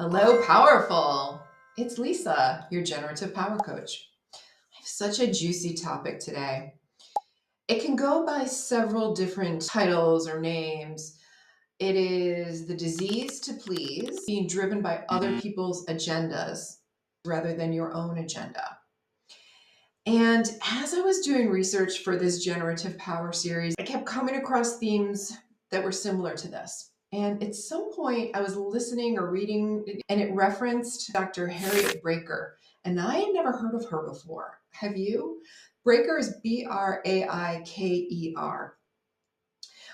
Hello, powerful. It's Lisa, your generative power coach. I have such a juicy topic today. It can go by several different titles or names. It is the disease to please, being driven by other people's agendas rather than your own agenda. And as I was doing research for this generative power series, I kept coming across themes that were similar to this. And at some point, I was listening or reading, and it referenced Dr. Harriet Braiker. And I had never heard of her before. Have you? Braiker is Braiker.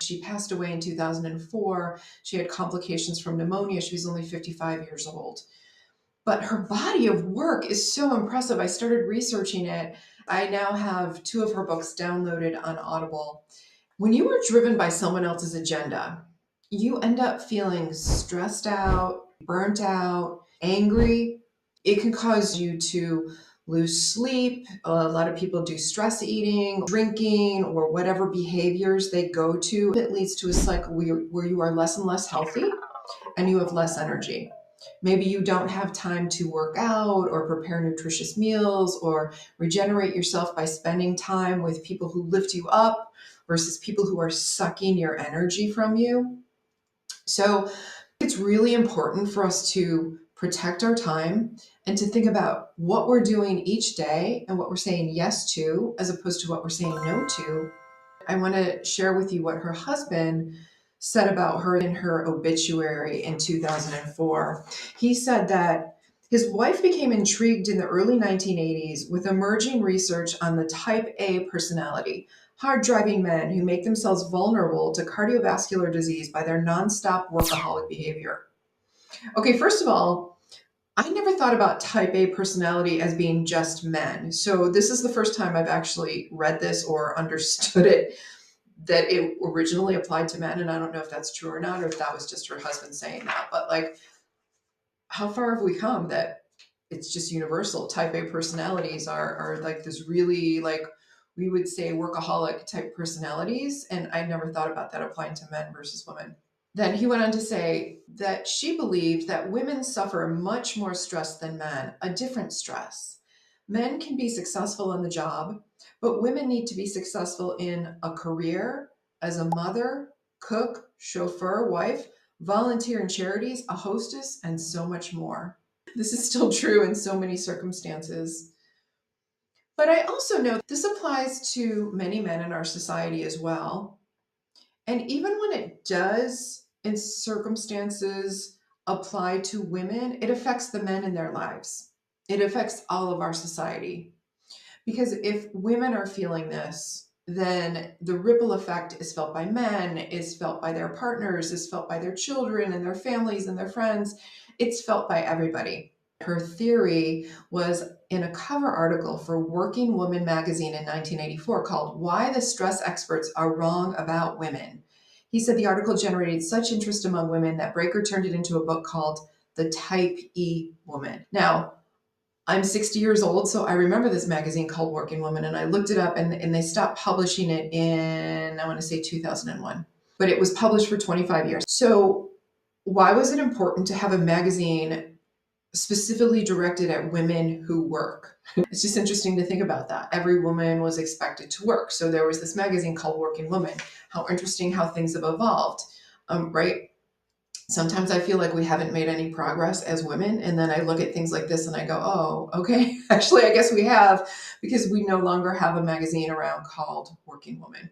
She passed away in 2004. She had complications from pneumonia. She was only 55 years old. But her body of work is so impressive. I started researching it. I now have two of her books downloaded on Audible. When you are driven by someone else's agenda, you end up feeling stressed out, burnt out, angry. It can cause you to lose sleep. A lot of people do stress eating, drinking, or whatever behaviors they go to. It leads to a cycle where you are less and less healthy and you have less energy. Maybe you don't have time to work out or prepare nutritious meals or regenerate yourself by spending time with people who lift you up versus people who are sucking your energy from you. So it's really important for us to protect our time and to think about what we're doing each day and what we're saying yes to, as opposed to what we're saying no to. I want to share with you what her husband said about her in her obituary in 2004. He said that his wife became intrigued in the early 1980s with emerging research on the type A personality, hard-driving men who make themselves vulnerable to cardiovascular disease by their nonstop workaholic behavior. Okay, first of all, I never thought about type A personality as being just men. So this is the first time I've actually read this or understood it, that it originally applied to men. And I don't know if that's true or not, or if that was just her husband saying that. But like, how far have we come that it's just universal? Type A personalities are like this really, like, we would say workaholic type personalities. And I never thought about that applying to men versus women. Then he went on to say that she believed that women suffer much more stress than men, a different stress. Men can be successful in the job, but women need to be successful in a career, as a mother, cook, chauffeur, wife, volunteer in charities, a hostess, and so much more. This is still true in so many circumstances. But I also know this applies to many men in our society as well. And even when it does, in circumstances, apply to women, it affects the men in their lives. It affects all of our society. Because if women are feeling this, then the ripple effect is felt by men, is felt by their partners, is felt by their children and their families and their friends. It's felt by everybody. Her theory was in a cover article for Working Woman magazine in 1984 called Why the Stress Experts Are Wrong About Women. He said the article generated such interest among women that Braiker turned it into a book called The Type E Woman. Now, I'm 60 years old, so I remember this magazine called Working Woman, and I looked it up, and they stopped publishing it in, I want to say 2001, but it was published for 25 years. So why was it important to have a magazine specifically directed at women who work? It's just interesting to think about that. Every woman was expected to work. So there was this magazine called Working Woman. How interesting how things have evolved, right? Sometimes I feel like we haven't made any progress as women. And then I look at things like this and I go, oh, okay, actually, I guess we have, because we no longer have a magazine around called Working Woman.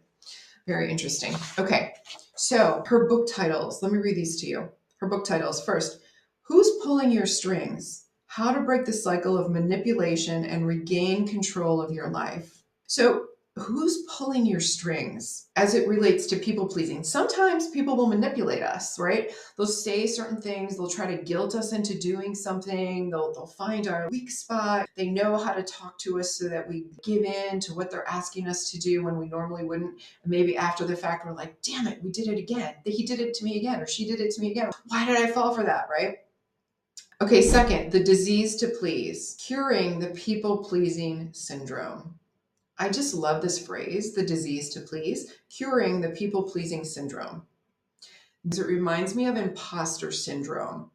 Very interesting. Okay, so her book titles, let me read these to you. Her book titles first, Who's Pulling Your Strings? How to Break the Cycle of Manipulation and Regain Control of Your Life. So who's pulling your strings as it relates to people pleasing? Sometimes people will manipulate us, right? They'll say certain things. They'll try to guilt us into doing something. They'll find our weak spot. They know how to talk to us so that we give in to what they're asking us to do when we normally wouldn't. And maybe after the fact, we're like, damn it, we did it again. He did it to me again, or she did it to me again. Why did I fall for that, right? Okay, second, the disease to please, curing the people-pleasing syndrome. I just love this phrase, the disease to please, curing the people-pleasing syndrome. It reminds me of imposter syndrome,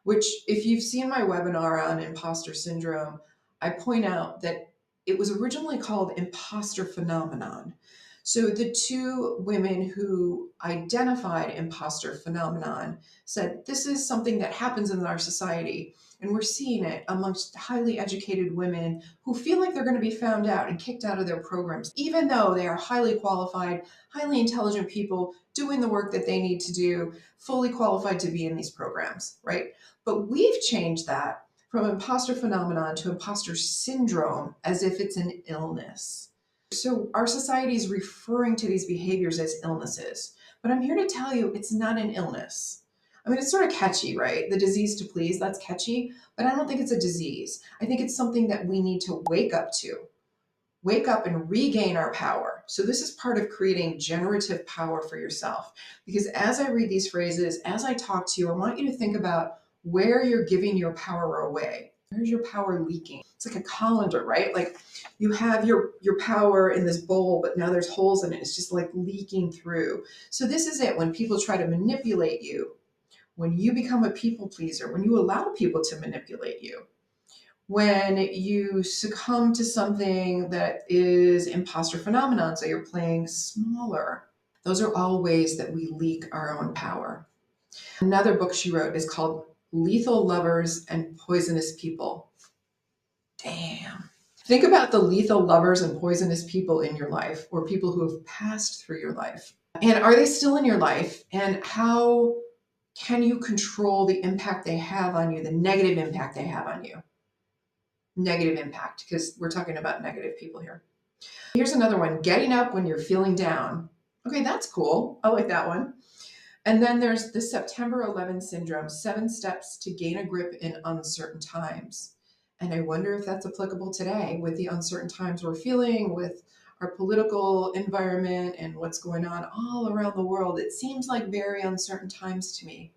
which, if you've seen my webinar on imposter syndrome, I point out that it was originally called imposter phenomenon. So the two women who identified imposter phenomenon said this is something that happens in our society, and we're seeing it amongst highly educated women who feel like they're going to be found out and kicked out of their programs, even though they are highly qualified, highly intelligent people doing the work that they need to do, fully qualified to be in these programs, right? But we've changed that from imposter phenomenon to imposter syndrome as if it's an illness. So our society is referring to these behaviors as illnesses, but I'm here to tell you it's not an illness. I mean, it's sort of catchy, right? The disease to please, that's catchy, but I don't think it's a disease. I think it's something that we need to wake up to. Wake up and regain our power. So this is part of creating generative power for yourself. Because as I read these phrases, as I talk to you, I want you to think about where you're giving your power away. Where's your power leaking? It's like a colander, right? Like you have your power in this bowl, but now there's holes in it. It's just like leaking through. So this is it. When people try to manipulate you, when you become a people pleaser, when you allow people to manipulate you, when you succumb to something that is imposter phenomenon, so you're playing smaller, those are all ways that we leak our own power. Another book she wrote is called Lethal Lovers and Poisonous People. Damn. Think about the lethal lovers and poisonous people in your life, or people who have passed through your life. And are they still in your life? And how can you control the impact they have on you, the negative impact they have on you? Negative impact, because we're talking about negative people here. Here's another one, getting up when you're feeling down. Okay, that's cool. I like that one. And then there's the September 11 syndrome, 7 steps to gain a grip in uncertain times. And I wonder if that's applicable today with the uncertain times we're feeling, with our political environment and what's going on all around the world. It seems like very uncertain times to me.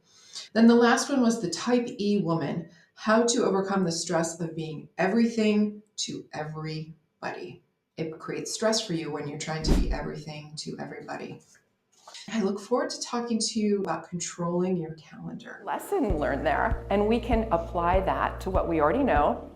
Then the last one was the type E woman, how to overcome the stress of being everything to everybody. It creates stress for you when you're trying to be everything to everybody. I look forward to talking to you about controlling your calendar. Lesson learned there, and we can apply that to what we already know